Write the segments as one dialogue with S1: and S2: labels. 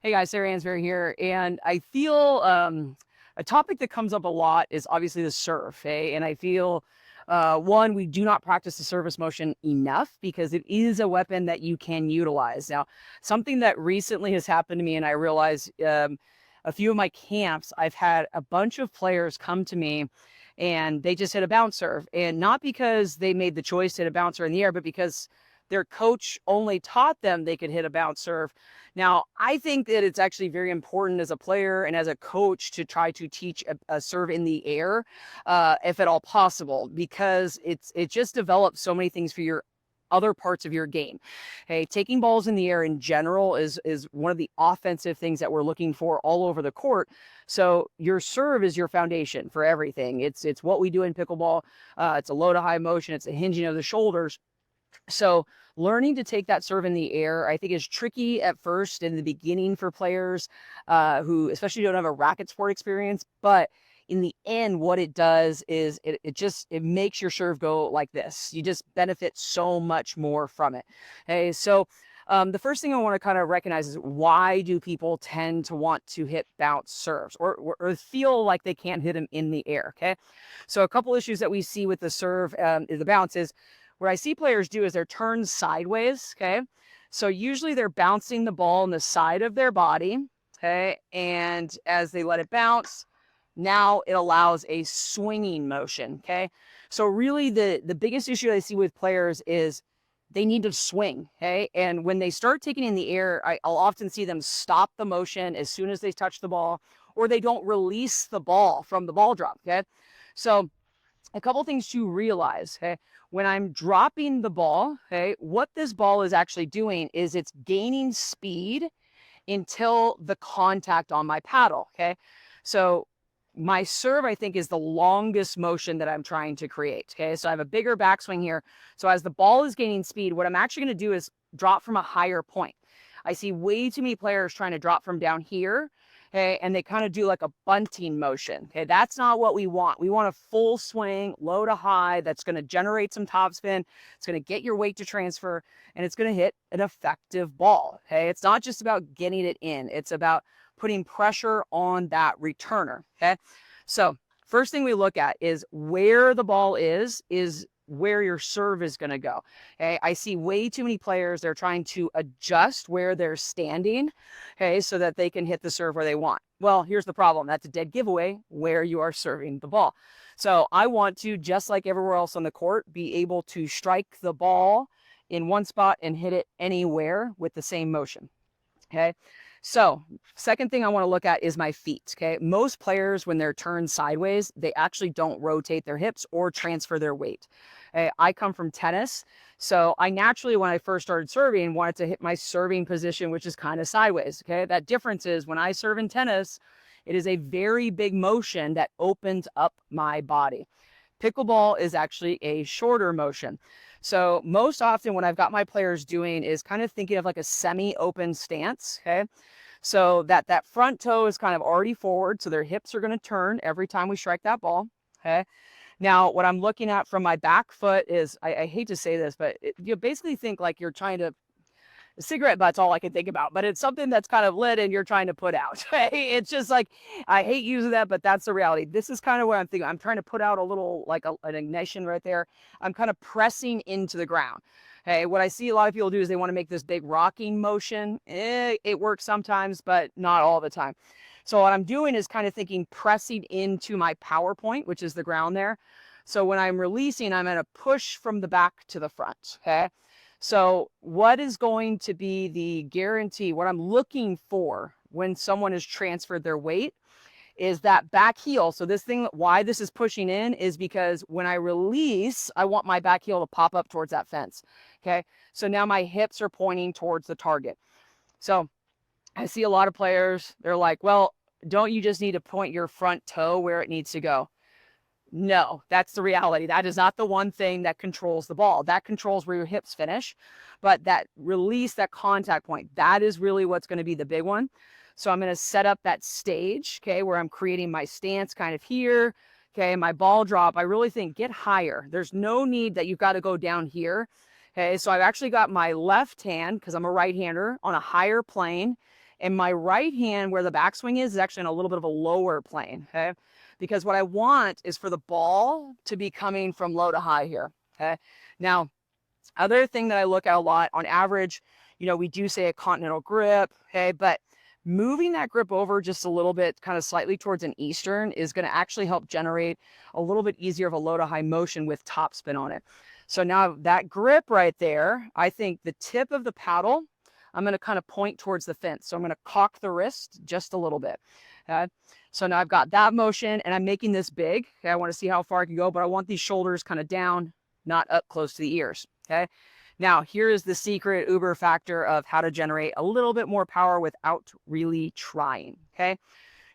S1: Hey guys, Sarah Ansboury here, and I feel a topic that comes up a lot is obviously the serve, and I feel one, we do not practice the service motion enough because it is a weapon that you can utilize. Now, something that recently has happened to me, and I realize a few of my camps, I've had a bunch of players come to me and they just hit a bounce serve, and not because they made the choice to hit a bouncer in the air, but because their coach only taught them they could hit a bounce serve. Now, I think that it's actually very important as a player and as a coach to try to teach a serve in the air, if at all possible, because it just develops so many things for your other parts of your game. Hey, taking balls in the air in general is one of the offensive things that we're looking for all over the court. So your serve is your foundation for everything. It's what we do in pickleball. It's a low to high motion. It's a hinging of the shoulders. So learning to take that serve in the air, I think, is tricky at first in the beginning for players who especially don't have a racket sport experience. But in the end, what it does is it makes your serve go like this. You just benefit so much more from it. Okay, so the first thing I want to kind of recognize is, why do people tend to want to hit bounce serves or feel like they can't hit them in the air? Okay, so a couple issues that we see with the serve, the bounce, is what I see players do is they're turned sideways, okay? So usually they're bouncing the ball on the side of their body, okay? And as they let it bounce, now it allows a swinging motion, okay? So really the biggest issue I see with players is they need to swing, okay? And when they start taking in the air, I'll often see them stop the motion as soon as they touch the ball, or they don't release the ball from the ball drop, okay? So a couple things to realize, okay? When I'm dropping the ball, okay, what this ball is actually doing is it's gaining speed until the contact on my paddle, okay? So my serve, I think, is the longest motion that I'm trying to create, okay? So I have a bigger backswing here. So as the ball is gaining speed, what I'm actually gonna do is drop from a higher point. I see way too many players trying to drop from down here, okay, and they kind of do like a bunting motion, okay? That's not what we want. We want a full swing, low to high, that's going to generate some topspin. It's going to get your weight to transfer, and it's going to hit an effective ball, okay? It's not just about getting it in. It's about putting pressure on that returner, okay? So first thing we look at is where the ball is where your serve is going to go. Okay, I see way too many players, they're trying to adjust where they're standing, okay, so that they can hit the serve where they want. Well, here's the problem. That's a dead giveaway where you are serving the ball. So I want to, just like everywhere else on the court, be able to strike the ball in one spot and hit it anywhere with the same motion. Okay. So second thing I want to look at is my feet. Okay. Most players, when they're turned sideways, they actually don't rotate their hips or transfer their weight. Okay? I come from tennis. So I naturally, when I first started serving, wanted to hit my serving position, which is kind of sideways. Okay. That difference is, when I serve in tennis, it is a very big motion that opens up my body. Pickleball is actually a shorter motion. So most often what I've got my players doing is kind of thinking of like a semi-open stance, okay? So that front toe is kind of already forward, so their hips are going to turn every time we strike that ball, okay? Now, what I'm looking at from my back foot is, I hate to say this, but you basically think like you're trying to, cigarette butt's all I can think about, but it's something that's kind of lit and you're trying to put out. It's just like, I hate using that, but that's the reality. This is kind of what I'm thinking. I'm trying to put out a little, like an ignition right there. I'm kind of pressing into the ground. Hey, what I see a lot of people do is they want to make this big rocking motion. It works sometimes, but not all the time. So what I'm doing is kind of thinking pressing into my power point, which is the ground there. So when I'm releasing, I'm going to push from the back to the front, okay? So what is going to be the guarantee, what I'm looking for when someone has transferred their weight, is that back heel. So this thing, why this is pushing in, is because when I release, I want my back heel to pop up towards that fence. Okay. So now my hips are pointing towards the target. So I see a lot of players, they're like, well, don't you just need to point your front toe where it needs to go? No, that's the reality. That is not the one thing that controls the ball. That controls where your hips finish. But that release, that contact point, that is really what's going to be the big one. So I'm going to set up that stage, okay, where I'm creating my stance kind of here. Okay, my ball drop, I really think get higher. There's no need that you've got to go down here. Okay, so I've actually got my left hand, because I'm a right-hander, on a higher plane. And my right hand, where the backswing is actually in a little bit of a lower plane, okay? Because what I want is for the ball to be coming from low to high here, okay? Now, other thing that I look at a lot, on average, you know, we do say a continental grip, okay? But moving that grip over just a little bit, kind of slightly towards an Eastern, is going to actually help generate a little bit easier of a low to high motion with topspin on it. So now that grip right there, I think the tip of the paddle, I'm going to kind of point towards the fence. So I'm going to cock the wrist just a little bit. Okay? So now I've got that motion and I'm making this big. Okay? I want to see how far I can go, but I want these shoulders kind of down, not up close to the ears. Okay. Now, here is the secret uber factor of how to generate a little bit more power without really trying. Okay.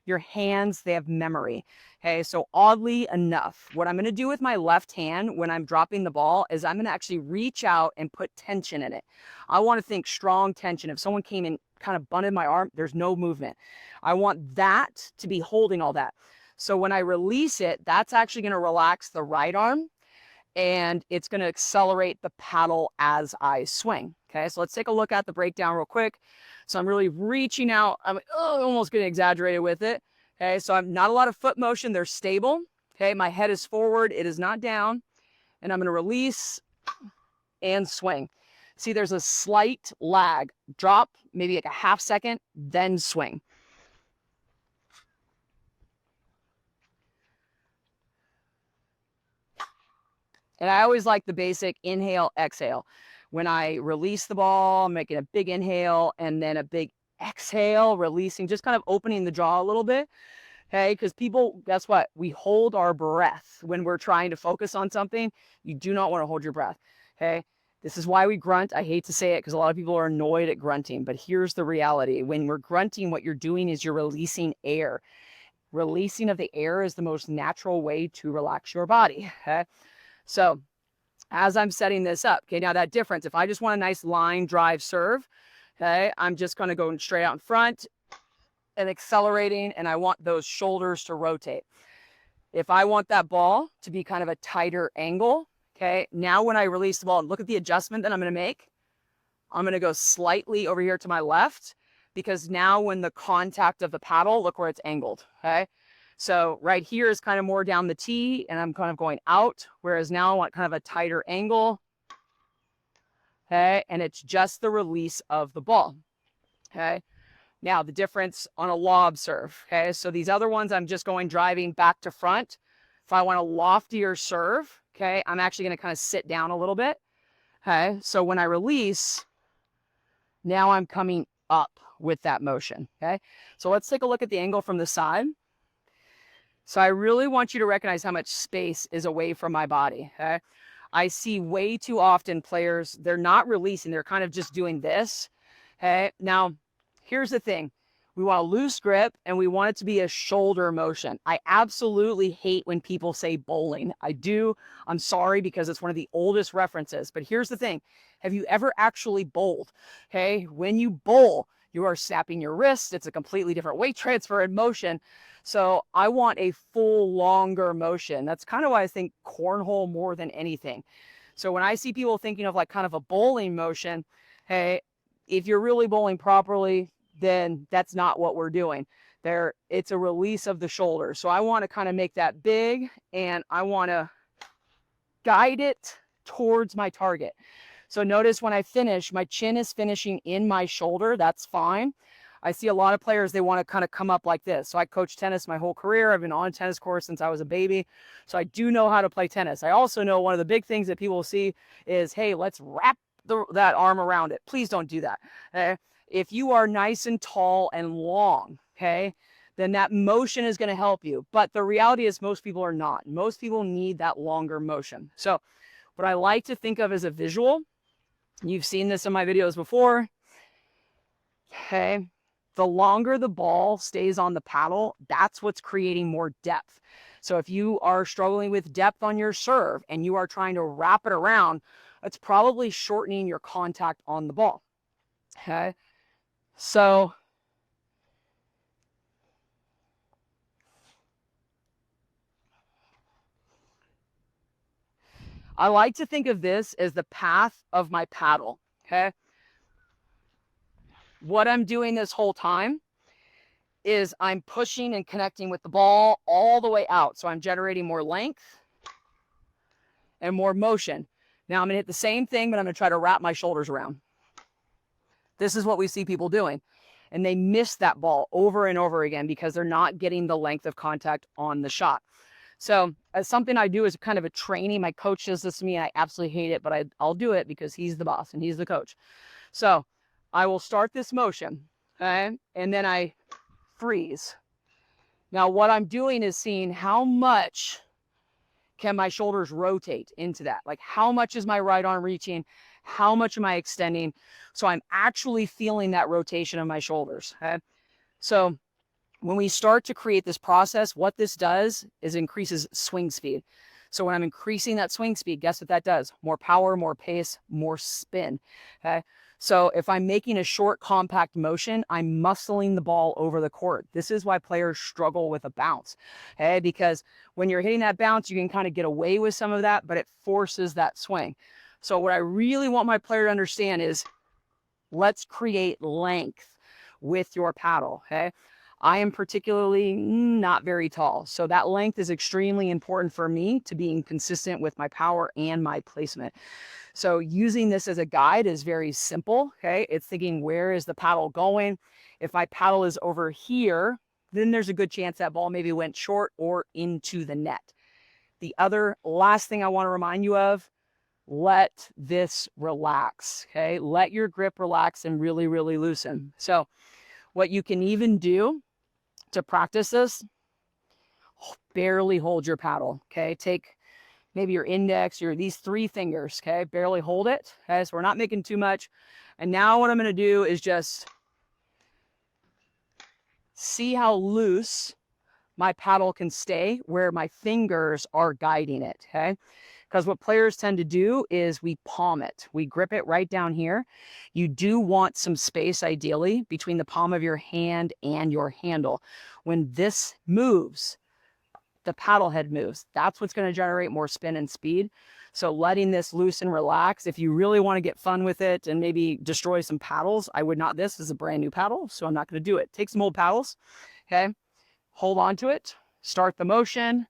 S1: Your hands, they have memory. Okay. So oddly enough, what I'm going to do with my left hand when I'm dropping the ball is I'm going to actually reach out and put tension in it. I want to think strong tension. If someone came and kind of bunted my arm, there's no movement. I want that to be holding all that. So when I release it, that's actually going to relax the right arm, and it's going to accelerate the paddle as I swing. Okay, so let's take a look at the breakdown real quick. So I'm really reaching out. I'm almost getting exaggerated with it. Okay, so I'm not a lot of foot motion. They're stable. Okay, my head is forward. It is not down. And I'm going to release and swing. See, there's a slight lag. Drop, maybe like a half second, then swing. And I always like the basic inhale, exhale. When I release the ball, I'm making a big inhale and then a big exhale, releasing, just kind of opening the jaw a little bit. Okay, because people, guess what? We hold our breath when we're trying to focus on something. You do not want to hold your breath. Okay, this is why we grunt. I hate to say it because a lot of people are annoyed at grunting, but here's the reality. When we're grunting, what you're doing is you're releasing air. Releasing of the air is the most natural way to relax your body. Okay. So as I'm setting this up, okay, now that difference, if I just want a nice line drive serve, okay, I'm just going to go straight out in front and accelerating, and I want those shoulders to rotate. If I want that ball to be kind of a tighter angle, okay, now when I release the ball, look at the adjustment that I'm going to make. I'm going to go slightly over here to my left, because now when the contact of the paddle, look where it's angled, okay? So right here is kind of more down the tee, and I'm kind of going out, whereas now I want kind of a tighter angle, okay? And it's just the release of the ball, okay? Now the difference on a lob serve, okay? So these other ones, I'm just going driving back to front. If I want a loftier serve, okay, I'm actually going to kind of sit down a little bit, okay? So when I release, now I'm coming up with that motion, okay? So let's take a look at the angle from the side. So I really want you to recognize how much space is away from my body, okay? I see way too often players, they're not releasing, they're kind of just doing this, okay? Now, here's the thing. We want a loose grip and we want it to be a shoulder motion. I absolutely hate when people say bowling. I do. I'm sorry because it's one of the oldest references. But here's the thing. Have you ever actually bowled? Okay, when you bowl, you are snapping your wrists. It's a completely different weight transfer and motion. So I want a full, longer motion. That's kind of why I think cornhole more than anything. So when I see people thinking of like kind of a bowling motion, hey, if you're really bowling properly, then that's not what we're doing. There, it's a release of the shoulder. So I want to kind of make that big, and I want to guide it towards my target. So notice when I finish, my chin is finishing in my shoulder. That's fine. I see a lot of players, they want to kind of come up like this. So I coached tennis my whole career. I've been on a tennis course since I was a baby. So I do know how to play tennis. I also know one of the big things that people will see is, hey, let's wrap that arm around it. Please don't do that. Okay? If you are nice and tall and long, okay, then that motion is going to help you. But the reality is most people are not. Most people need that longer motion. So what I like to think of as a visual, you've seen this in my videos before, okay, the longer the ball stays on the paddle, that's what's creating more depth. So if you are struggling with depth on your serve and you are trying to wrap it around, it's probably shortening your contact on the ball, okay? So I like to think of this as the path of my paddle, okay? What I'm doing this whole time is I'm pushing and connecting with the ball all the way out. So I'm generating more length and more motion. Now I'm going to hit the same thing, but I'm going to try to wrap my shoulders around. This is what we see people doing. And they miss that ball over and over again because they're not getting the length of contact on the shot. So as something I do as kind of a training, my coach does this to me. And I absolutely hate it, but I'll do it because he's the boss and he's the coach. So I will start this motion, okay? And then I freeze. Now what I'm doing is seeing how much can my shoulders rotate into that? Like how much is my right arm reaching? How much am I extending? So I'm actually feeling that rotation of my shoulders. Okay? So when we start to create this process, what this does is increases swing speed. So when I'm increasing that swing speed, guess what that does? More power, more pace, more spin. Okay. So if I'm making a short, compact motion, I'm muscling the ball over the court. This is why players struggle with a bounce, okay? Because when you're hitting that bounce, you can kind of get away with some of that, but it forces that swing. So what I really want my player to understand is let's create length with your paddle, okay? I am particularly not very tall, so that length is extremely important for me to being consistent with my power and my placement. So using this as a guide is very simple, okay? It's thinking, where is the paddle going? If my paddle is over here, then there's a good chance that ball maybe went short or into the net. The other last thing I want to remind you of, let this relax, okay? Let your grip relax and really, really loosen. So what you can even do to practice this, barely hold your paddle, okay? Take maybe your index, these 3 fingers, okay? Barely hold it, okay? So we're not making too much. And now what I'm gonna do is just see how loose my paddle can stay where my fingers are guiding it, okay? Because what players tend to do is we palm it. We grip it right down here. You do want some space, ideally, between the palm of your hand and your handle. When this moves, the paddle head moves. That's what's going to generate more spin and speed. So letting this loose and relax, if you really want to get fun with it and maybe destroy some paddles, I would not. This is a brand new paddle, so I'm not going to do it. Take some old paddles, okay? Hold on to it, start the motion,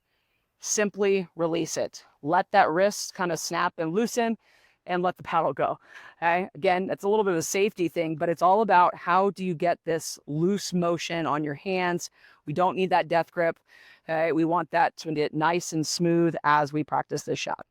S1: simply release it. Let that wrist kind of snap and loosen and let the paddle go. Okay? Again, that's a little bit of a safety thing, but it's all about how do you get this loose motion on your hands. We don't need that death grip. Okay? We want that to get nice and smooth as we practice this shot.